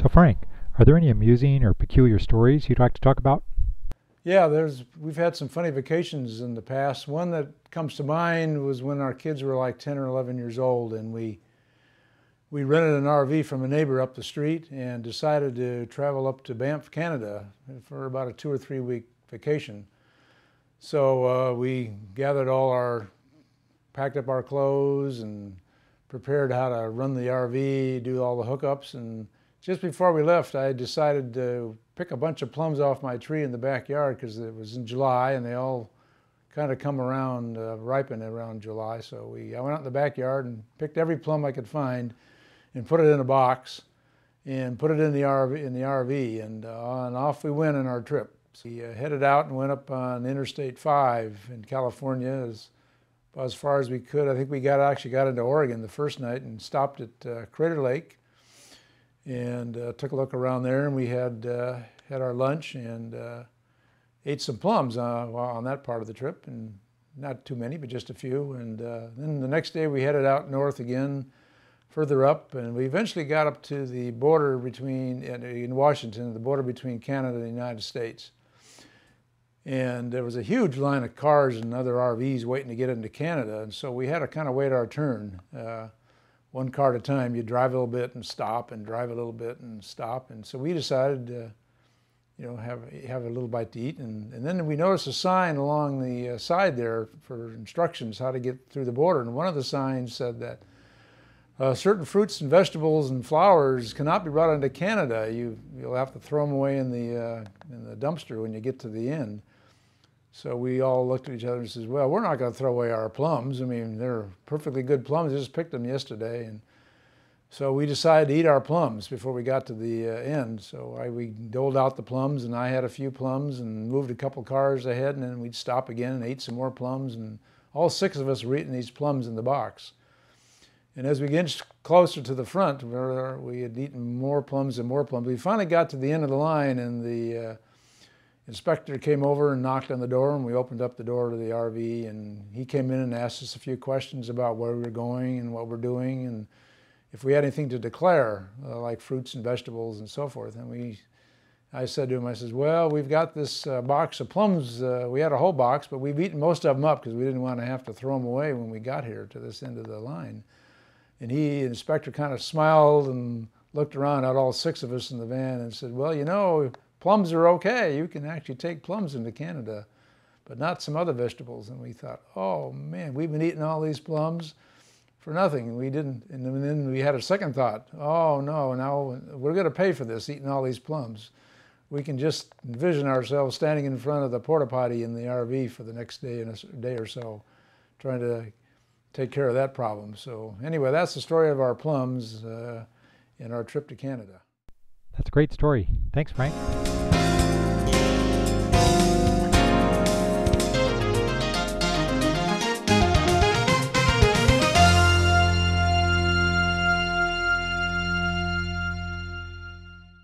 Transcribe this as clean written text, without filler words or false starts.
So Frank, are there any amusing or peculiar stories you'd like to talk about? Yeah, we've had some funny vacations in the past. One that comes to mind was when our kids were like 10 or 11 years old, and we rented an RV from a neighbor up the street and decided to travel up to Banff, Canada for about a 2 or 3 week vacation. So we gathered packed up our clothes and prepared how to run the RV, do all the hookups, and just before we left, I decided to pick a bunch of plums off my tree in the backyard because it was in July and they all kind of come around, ripen around July. So I went out in the backyard and picked every plum I could find and put it in a box and put it in the RV, and off we went on our trip. So we headed out and went up on Interstate 5 in California as far as we could. I think we actually got into Oregon the first night and stopped at Crater Lake and took a look around there, and we had our lunch and ate some plums on that part of the trip, and not too many, but just a few. And then the next day we headed out north again, further up, and we eventually got up to the border in Washington, the border between Canada and the United States. And there was a huge line of cars and other RVs waiting to get into Canada, and so we had to kind of wait our turn. One car at a time. You drive a little bit and stop, and drive a little bit and stop. And so we decided to, have a little bite to eat. And then we noticed a sign along the side there for instructions how to get through the border. And one of the signs said that certain fruits and vegetables and flowers cannot be brought into Canada. You'll have to throw them away in the dumpster when you get to the end. So we all looked at each other and said, well, we're not going to throw away our plums. I mean, they're perfectly good plums. I just picked them yesterday. And so we decided to eat our plums before we got to the end. So we doled out the plums, and I had a few plums and moved a couple cars ahead, and then we'd stop again and ate some more plums. And all 6 of us were eating these plums in the box. And as we get closer to the front, we had eaten more plums and more plums. We finally got to the end of the line, and the inspector came over and knocked on the door, and we opened up the door to the RV, and he came in and asked us a few questions about where we were going and what we're doing, and if we had anything to declare, like fruits and vegetables and so forth. And I said to him, I says, well, we've got this box of plums. We had a whole box, but we've eaten most of them up because we didn't want to have to throw them away when we got here to this end of the line. And the inspector kind of smiled and looked around at all 6 of us in the van and said, well, plums are okay. You can actually take plums into Canada, but not some other vegetables. And we thought, oh man, we've been eating all these plums for nothing. And we didn't. And then we had a second thought. Oh no, now we're going to pay for this, eating all these plums. We can just envision ourselves standing in front of the porta potty in the RV for the next day and a day or so, trying to take care of that problem. So anyway, that's the story of our plums in our trip to Canada. That's a great story. Thanks, Frank.